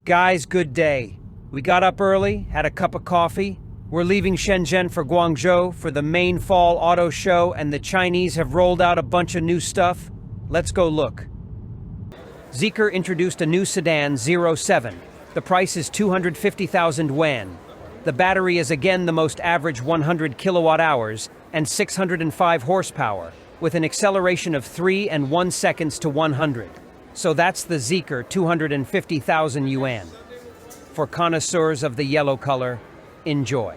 Guys, good day. We got up early, had a cup of coffee. We're leaving Shenzhen for Guangzhou for the main fall auto show, and the Chinese have rolled out a bunch of new stuff. Let's go look. Zeekr introduced a new sedan 07. The price is 250,000 yuan. The battery is again the most average 100 kilowatt hours and 605 horsepower, with an acceleration of 3 and 1 seconds to 100. So that's the Zeekr 250,000 yuan. For connoisseurs of the yellow color, enjoy.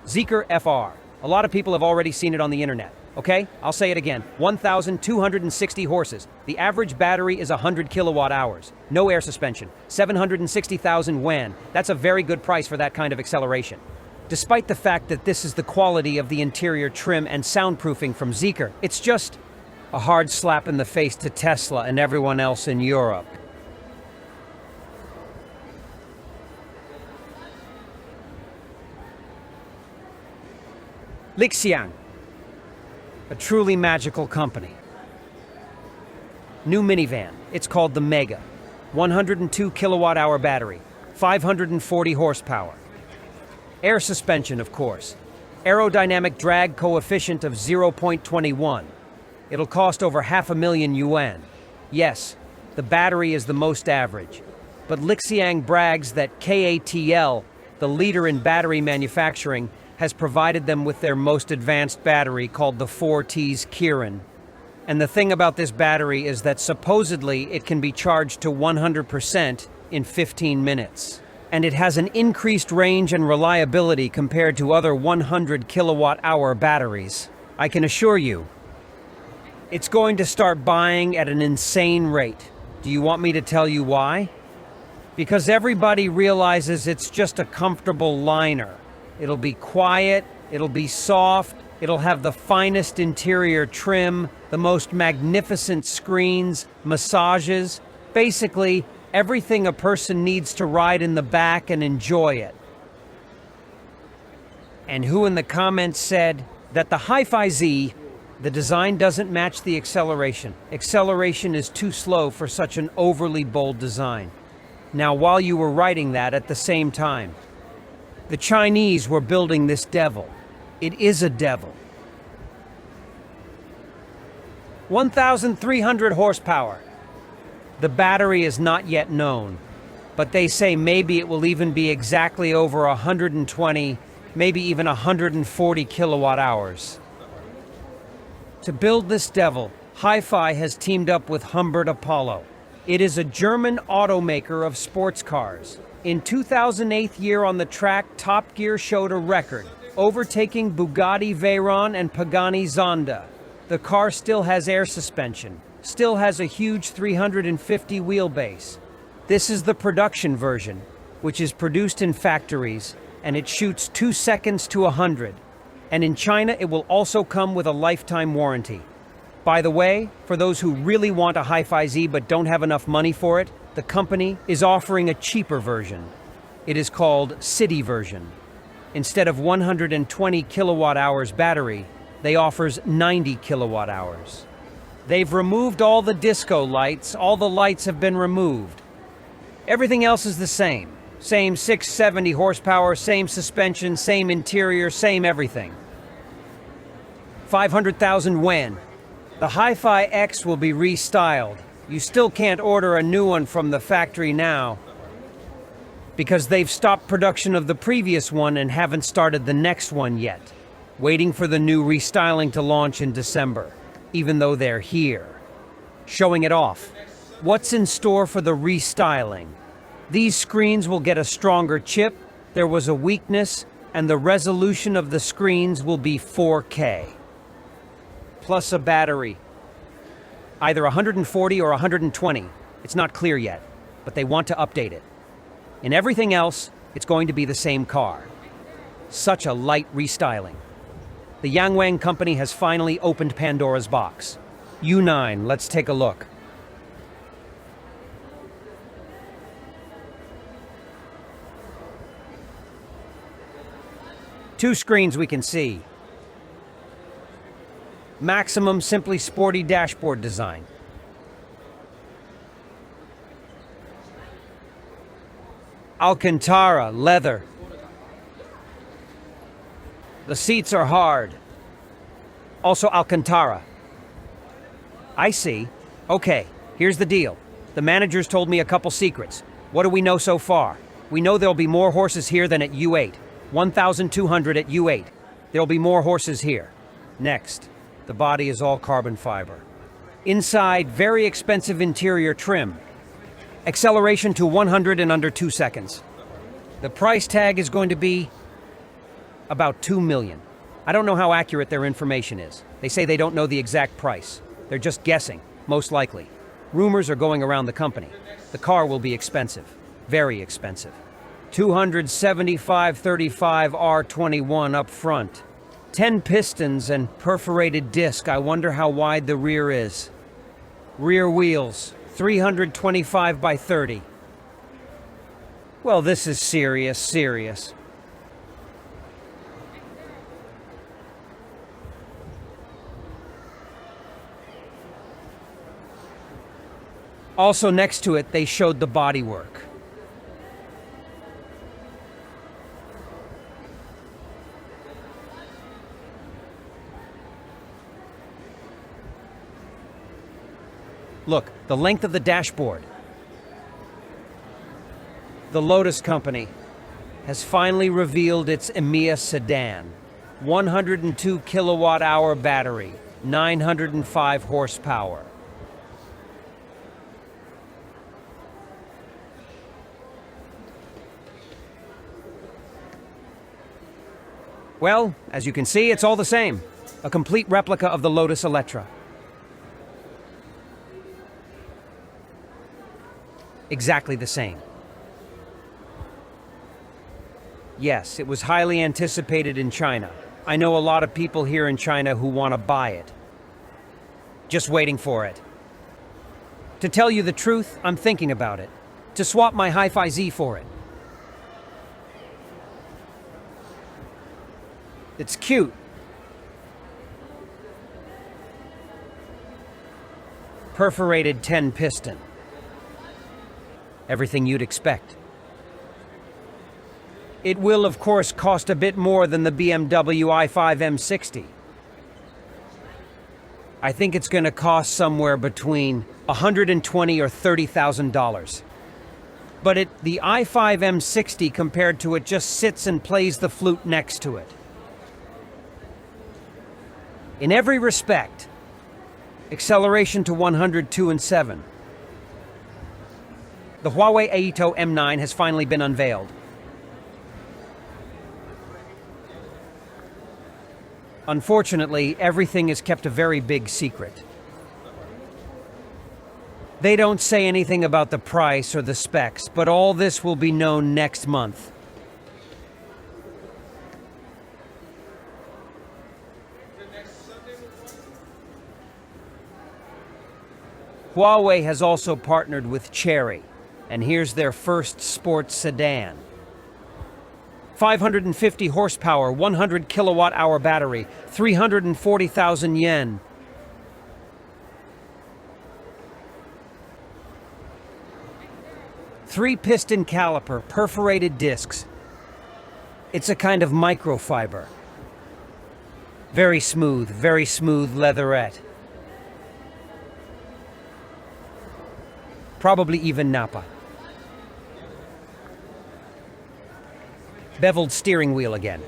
Zeekr FR. A lot of people have already seen it on the internet. Okay, I'll say it again. 1,260 horses. The average battery is 100 kilowatt hours. No air suspension. 760,000 yuan. That's a very good price for that kind of acceleration. Despite the fact that this is the quality of the interior trim and soundproofing from Zeekr, it's just a hard slap in the face to Tesla and everyone else in Europe. Gilevich.eng. A truly magical company. New minivan. It's called the Mega. 102 kilowatt-hour battery. 540 horsepower. Air suspension, of course. Aerodynamic drag coefficient of 0.21. It'll cost over 500,000 yuan. Yes, the battery is the most average. But Gilevich.eng brags that KATL, the leader in battery manufacturing, has provided them with their most advanced battery called the 4T's Kirin. And the thing about this battery is that supposedly it can be charged to 100% in 15 minutes. And it has an increased range and reliability compared to other 100 kilowatt-hour batteries. I can assure you, it's going to start buying at an insane rate. Do you want me to tell you why? Because everybody realizes it's just a comfortable liner. It'll be quiet, it'll be soft, it'll have the finest interior trim, the most magnificent screens, massages, basically everything a person needs to ride in the back and enjoy it. And who in the comments said that the Hi-Fi Z, the design doesn't match the acceleration. Acceleration is too slow for such an overly bold design. Now, while you were writing that at the same time, the Chinese were building this devil. It is a devil. 1,300 horsepower. The battery is not yet known, but they say maybe it will even be exactly over 120, maybe even 140 kilowatt hours. To build this devil, Hi-Fi has teamed up with Humbert Apollo. It is a German automaker of sports cars. In 2008 year on the track, Top Gear showed a record, overtaking Bugatti Veyron and Pagani Zonda. The car still has air suspension, still has a huge 350 wheelbase. This is the production version, which is produced in factories, and it shoots 2 seconds to 100. And in China, it will also come with a lifetime warranty. By the way, for those who really want a Hi-Fi Z but don't have enough money for it, the company is offering a cheaper version. It is called City version. Instead of 120 kilowatt hours battery, they offers 90 kilowatt hours. They've removed all the disco lights, all the lights have been removed. Everything else is the same. Same 670 horsepower, same suspension, same interior, same everything. 500,000 yuan. The Hi-Fi X will be restyled. You still can't order a new one from the factory now because they've stopped production of the previous one and haven't started the next one yet, waiting for the new restyling to launch in December, even though they're here. Showing it off. What's in store for the restyling? These screens will get a stronger chip, there was a weakness, and the resolution of the screens will be 4K. Plus a battery. Either 140 or 120. It's not clear yet, but they want to update it. In everything else, it's going to be the same car. Such a light restyling. The Yangwang company has finally opened Pandora's box. U9, let's take a look. Two screens we can see. Maximum Simply Sporty dashboard design. Alcantara, leather. The seats are hard. Also Alcantara. I see. Okay, here's the deal. The managers told me a couple secrets. What do we know so far? We know there'll be more horses here than at U8. 1,200 at U8. There'll be more horses here. Next, the body is all carbon fiber. Inside, very expensive interior trim. Acceleration to 100 in under 2 seconds. The price tag is going to be about $2 million. I don't know how accurate their information is. They say they don't know the exact price. They're just guessing, most likely. Rumors are going around the company. The car will be expensive. Very expensive. 275/35 R21 up front. 10 pistons and perforated disc. I wonder how wide the rear is. Rear wheels, 325/30. Well, this is serious. Also next to it, they showed the bodywork. Look, the length of the dashboard. The Lotus Company has finally revealed its EMEA sedan. 102 kilowatt-hour battery, 905 horsepower. Well, as you can see, it's all the same. A complete replica of the Lotus Electra. Exactly the same. Yes, it was highly anticipated in China. I know a lot of people here in China who want to buy it. Just waiting for it. To tell you the truth, I'm thinking about it. To swap my Hi-Fi Z for it. It's cute. Perforated 10 piston. Everything you'd expect. It will, of course, cost a bit more than the BMW i5 M60. I think it's going to cost somewhere between $120,000 or $30,000. But the i5 M60 compared to it just sits and plays the flute next to it. In every respect, acceleration to 102 and 7. The Huawei Aito M9 has finally been unveiled. Unfortunately, everything is kept a very big secret. They don't say anything about the price or the specs, but all this will be known next month. Huawei has also partnered with Chery, and here's their first sports sedan. 550 horsepower, 100 kilowatt-hour battery, 340,000 yen. Three-piston caliper, perforated discs. It's a kind of microfiber. Very smooth leatherette. Probably even Napa. Beveled steering wheel again.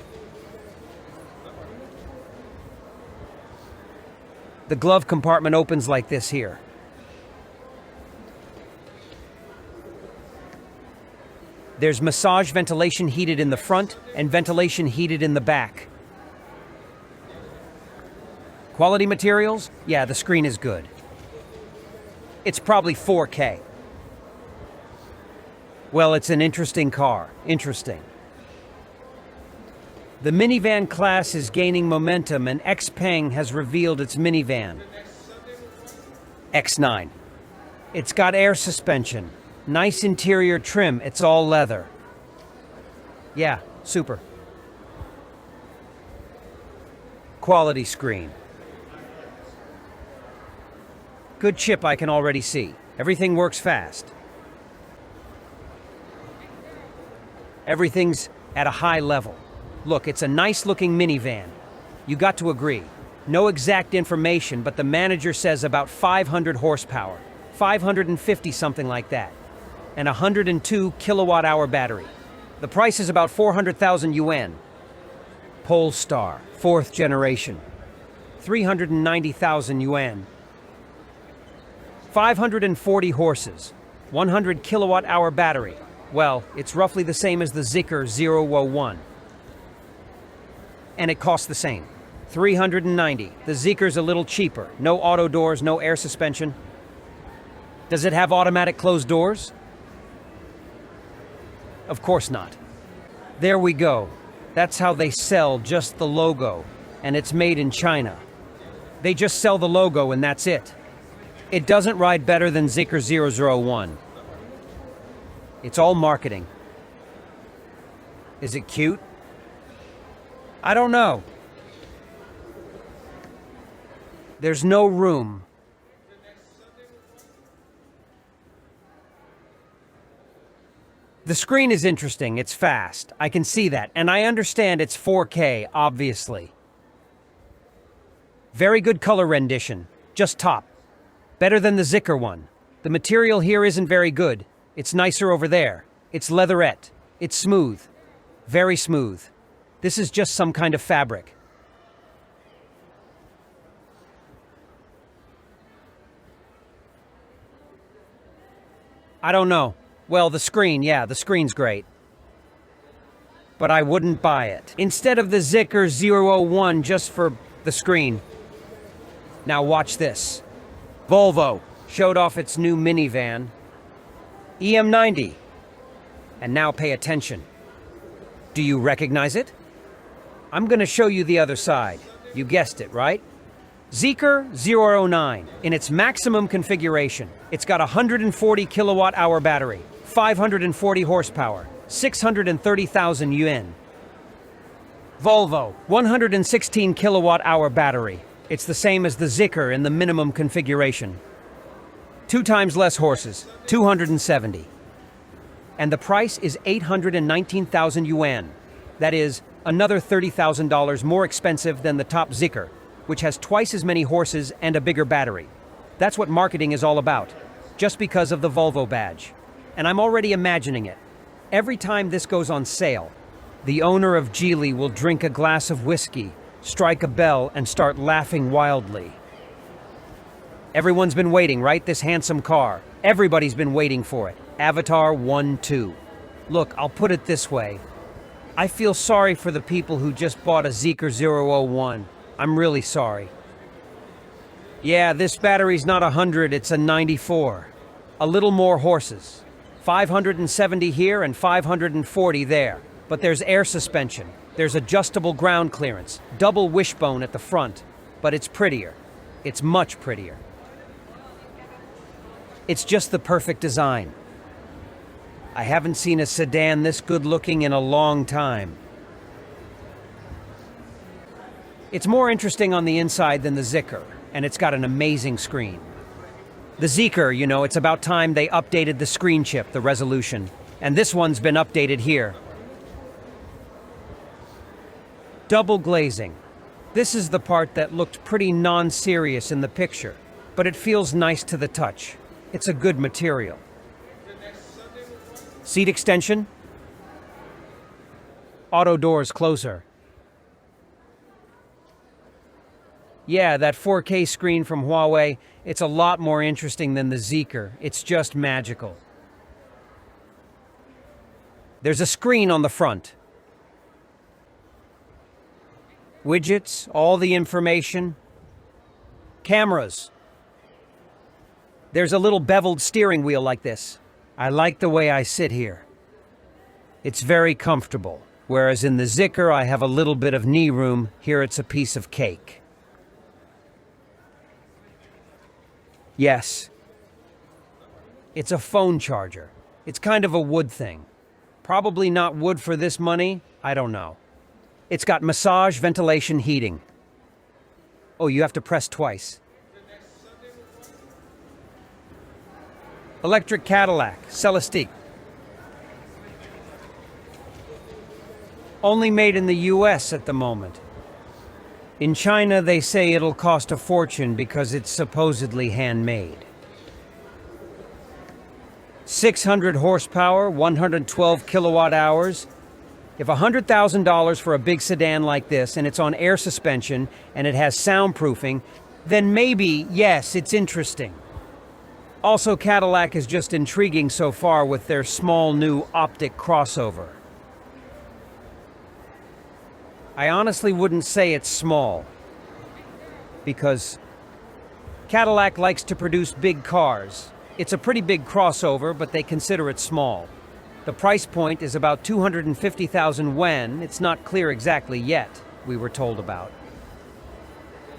The glove compartment opens like this here. There's massage ventilation heated in the front and ventilation heated in the back. Quality materials? Yeah, the screen is good. It's probably 4K. Well, it's an interesting car. Interesting. The minivan class is gaining momentum, and XPeng has revealed its minivan. X9. It's got air suspension. Nice interior trim. It's all leather. Yeah, super. Quality screen. Good chip, I can already see. Everything works fast. Everything's at a high level. Look, it's a nice-looking minivan. You got to agree. No exact information, but the manager says about 500 horsepower, 550, something like that, and 102 kilowatt-hour battery. The price is about 400,000 yuan. Polestar, 4th generation, 390,000 yuan. 540 horses, 100 kilowatt-hour battery. Well, it's roughly the same as the Zeekr 001. And it costs the same. 390. The Zeekr's a little cheaper. No auto doors, no air suspension. Does it have automatic closed doors? Of course not. There we go. That's how they sell just the logo. And it's made in China. They just sell the logo and that's it. It doesn't ride better than Zeekr 001. It's all marketing. Is it cute? I don't know. There's no room. The screen is interesting, it's fast. I can see that, and I understand it's 4K, obviously. Very good color rendition, just top. Better than the Zeekr one. The material here isn't very good. It's nicer over there. It's leatherette. It's smooth. Very smooth. This is just some kind of fabric. I don't know. Well, the screen, yeah, the screen's great. But I wouldn't buy it. Instead of the Zeekr 001 just for the screen. Now watch this. Volvo showed off its new minivan, EM90. And now pay attention. Do you recognize it? I'm gonna show you the other side. You guessed it, right? Zeekr 009 in its maximum configuration. It's got a 140 kilowatt-hour battery, 540 horsepower, 630,000 yuan. Volvo, 116 kilowatt-hour battery. It's the same as the Zeekr in the minimum configuration. 2 times less horses, 270. And the price is 819,000 yuan. That is another $30,000 more expensive than the top Zeekr, which has twice as many horses and a bigger battery. That's what marketing is all about, just because of the Volvo badge. And I'm already imagining it. Every time this goes on sale, the owner of Geely will drink a glass of whiskey, strike a bell, and start laughing wildly. Everyone's been waiting, right? This handsome car. Everybody's been waiting for it. Avatar 1-2. Look, I'll put it this way. I feel sorry for the people who just bought a Zeekr 001. I'm really sorry. Yeah, this battery's not 100, it's a 94. A little more horses. 570 here and 540 there. But there's air suspension. There's adjustable ground clearance. Double wishbone at the front. But it's prettier. It's much prettier. It's just the perfect design. I haven't seen a sedan this good looking in a long time. It's more interesting on the inside than the Zeekr, and it's got an amazing screen. The Zeekr, you know, it's about time they updated the screen chip, the resolution. And this one's been updated here. Double glazing. This is the part that looked pretty non-serious in the picture, but it feels nice to the touch. It's a good material. Seat extension. Auto doors closer. Yeah, that 4K screen from Huawei, it's a lot more interesting than the Zeekr. It's just magical. There's a screen on the front. Widgets, all the information. Cameras. There's a little beveled steering wheel like this. I like the way I sit here. It's very comfortable. Whereas in the Zeekr, I have a little bit of knee room. Here it's a piece of cake. Yes. It's a phone charger. It's kind of a wood thing. Probably not wood for this money. I don't know. It's got massage, ventilation, heating. Oh, you have to press twice. Electric Cadillac, Celestique. Only made in the US at the moment. In China, they say it'll cost a fortune because it's supposedly handmade. 600 horsepower, 112 kilowatt hours. If $100,000 for a big sedan like this, and it's on air suspension, and it has soundproofing, then maybe, yes, it's interesting. Also, Cadillac is just intriguing so far with their small new optic crossover. I honestly wouldn't say it's small, because Cadillac likes to produce big cars. It's a pretty big crossover, but they consider it small. The price point is about 250,000 yuan. It's not clear exactly yet, we were told about.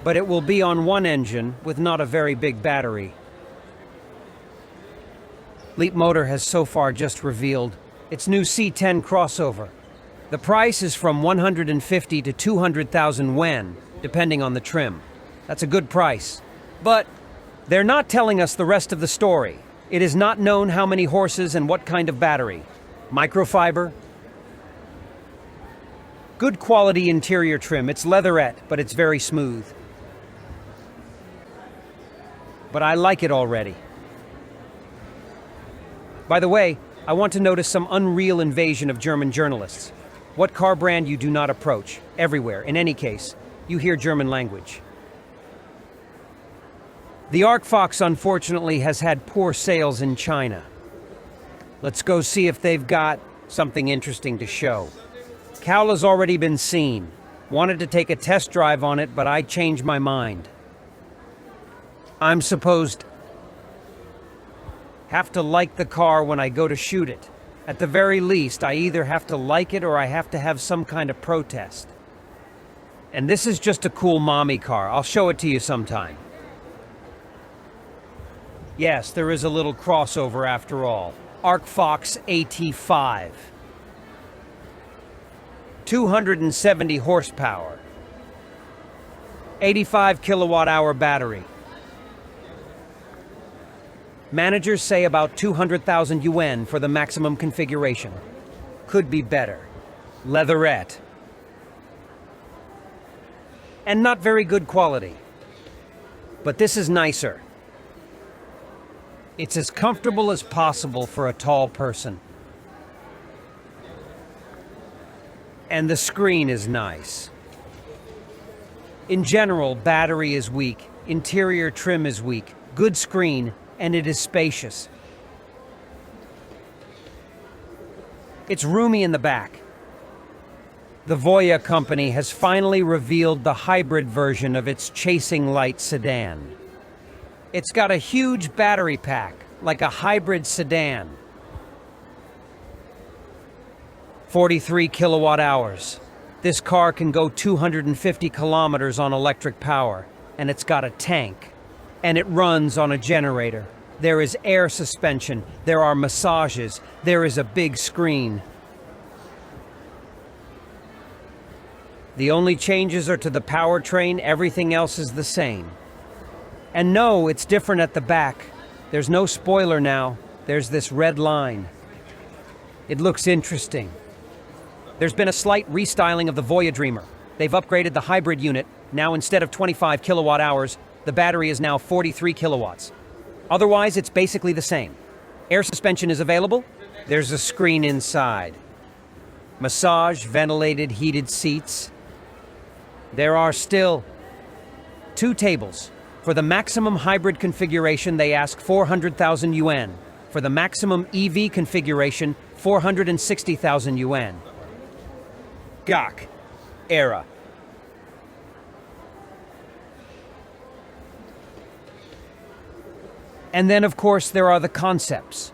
But it will be on one engine with not a very big battery. Leapmotor has so far just revealed its new C10 crossover. The price is from 150 to 200,000 yuan, depending on the trim. That's a good price. But they're not telling us the rest of the story. It is not known how many horses and what kind of battery. Microfiber. Good quality interior trim. It's leatherette, but it's very smooth. But I like it already. By the way, I want to notice some unreal invasion of German journalists. What car brand you do not approach? Everywhere, in any case, you hear German language. The Arcfox, unfortunately, has had poor sales in China. Let's go see if they've got something interesting to show. Cowla's already been seen. Wanted to take a test drive on it, but I changed my mind. I'm supposed have to like the car when I go to shoot it. At the very least, I either have to like it or I have to have some kind of protest. And this is just a cool mommy car. I'll show it to you sometime. Yes, there is a little crossover after all. Arcfox AT5. 270 horsepower. 85 kilowatt hour battery. Managers say about 200,000 yuan for the maximum configuration. Could be better. Leatherette. And not very good quality. But this is nicer. It's as comfortable as possible for a tall person. And the screen is nice. In general, battery is weak, interior trim is weak, good screen, and it is spacious. It's roomy in the back. The Voya company has finally revealed the hybrid version of its chasing light sedan. It's got a huge battery pack, like a hybrid sedan. 43 kilowatt hours. This car can go 250 kilometers on electric power, and it's got a tank. And it runs on a generator. There is air suspension, there are massages, there is a big screen. The only changes are to the powertrain, everything else is the same. And no, it's different at the back. There's no spoiler now, there's this red line. It looks interesting. There's been a slight restyling of the Voya Dreamer. They've upgraded the hybrid unit. Now instead of 25 kilowatt hours, the battery is now 43 kilowatts. Otherwise, it's basically the same. Air suspension is available. There's a screen inside. Massage, ventilated, heated seats. There are still 2 tables. For the maximum hybrid configuration, they ask 400,000 yuan. For the maximum EV configuration, 460,000 yuan. GAC. Era. And then, of course, there are the concepts.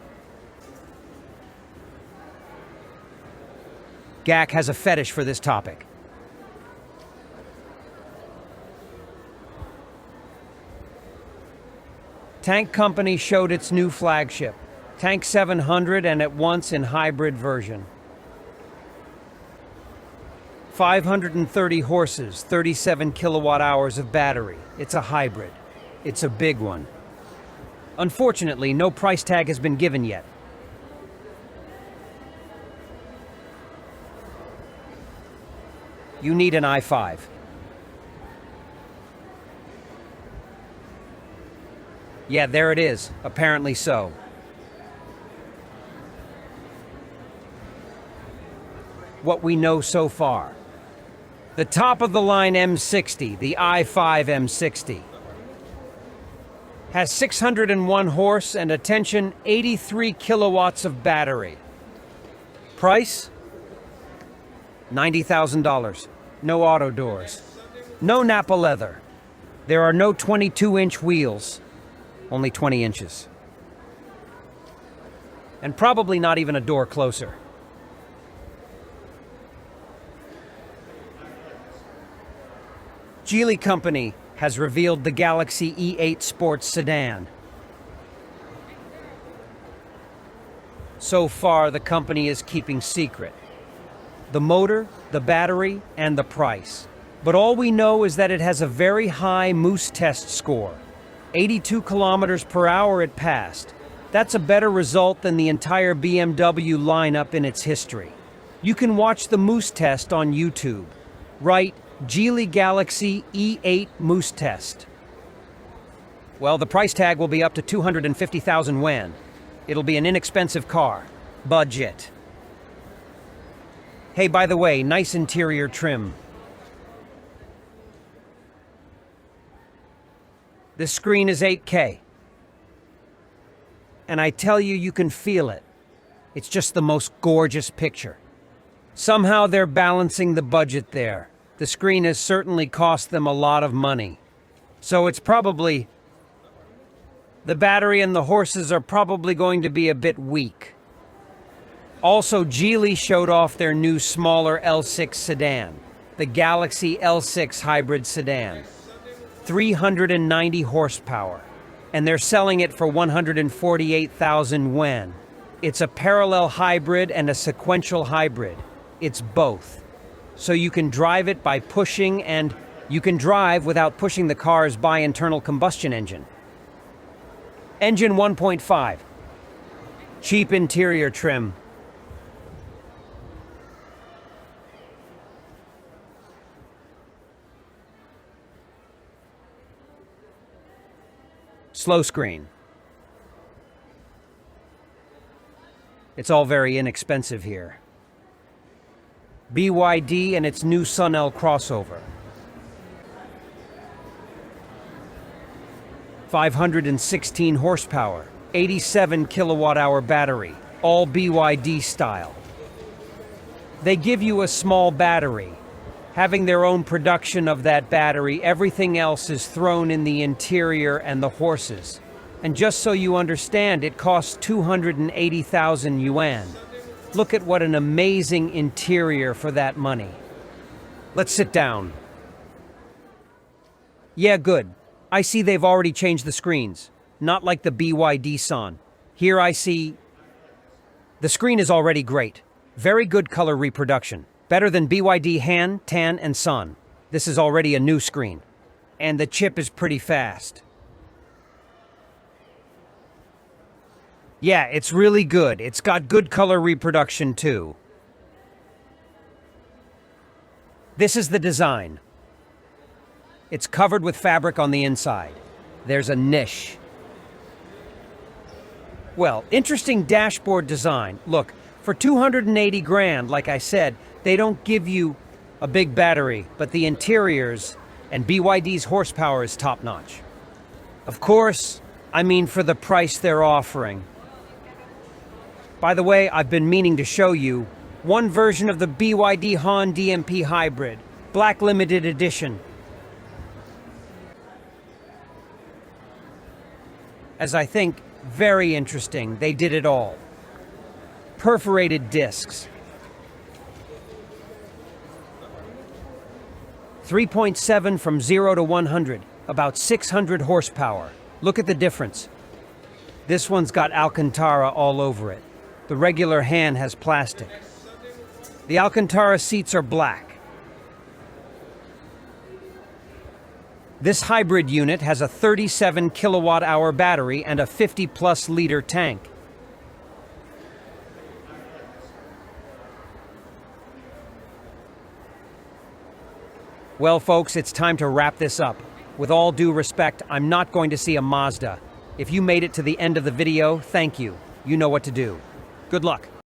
GAC has a fetish for this topic. Tank Company showed its new flagship, Tank 700, and at once in hybrid version. 530 horses, 37 kilowatt hours of battery. It's a hybrid. It's a big one. Unfortunately, no price tag has been given yet. You need an i5. Yeah, there it is. Apparently so. What we know so far. The top-of-the-line M60, the i5 M60, has 601 horse and, attention, 83 kilowatts of battery. Price? $90,000. No auto doors. No Napa leather. There are no 22-inch wheels. Only 20 inches. And probably not even a door closer. Geely Company has revealed the Galaxy E8 Sports Sedan. So far, the company is keeping secret the motor, the battery, and the price. But all we know is that it has a very high Moose test score. 82 kilometers per hour it passed. That's a better result than the entire BMW lineup in its history. You can watch the Moose test on YouTube. Write Geely Galaxy E8 Moose test. Well, the price tag will be up to 250,000 yuan. It'll be an inexpensive car. Budget. Hey, by the way, nice interior trim. This screen is 8K. And I tell you, you can feel it. It's just the most gorgeous picture. Somehow they're balancing the budget there. The screen has certainly cost them a lot of money. So it's probably... the battery and the horses are probably going to be a bit weak. Also, Geely showed off their new smaller L6 sedan, the Galaxy L6 hybrid sedan. 390 horsepower. And they're selling it for 148,000 yuan. It's a parallel hybrid and a sequential hybrid. It's both. So you can drive it by pushing, and you can drive without pushing the car's bi-internal combustion engine. Engine 1.5. Cheap interior trim. Slow screen. It's all very inexpensive here. BYD and its new Sun L crossover. 516 horsepower, 87 kilowatt-hour battery, all BYD style. They give you a small battery. Having their own production of that battery, everything else is thrown in the interior and the horses. And just so you understand, it costs 280,000 yuan. Look at what an amazing interior for that money. Let's sit down. Yeah, good. I see they've already changed the screens. Not like the BYD Sun. Here I see... the screen is already great. Very good color reproduction. Better than BYD Han, Tan, and Sun. This is already a new screen. And the chip is pretty fast. Yeah, it's really good. It's got good color reproduction too. This is the design. It's covered with fabric on the inside. There's a niche. Well, interesting dashboard design. Look, for 280 grand, like I said, they don't give you a big battery, but the interiors and BYD's horsepower is top-notch. Of course, I mean for the price they're offering. By the way, I've been meaning to show you one version of the BYD Han DMP Hybrid, Black Limited Edition. As I think, very interesting, they did it all. Perforated discs. 3.7 from 0 to 100, about 600 horsepower. Look at the difference. This one's got Alcantara all over it. The regular Han has plastic. The Alcantara seats are black. This hybrid unit has a 37 kilowatt-hour battery and a 50-plus liter tank. Well, folks, it's time to wrap this up. With all due respect, I'm not going to see a Mazda. If you made it to the end of the video, thank you. You know what to do. Good luck.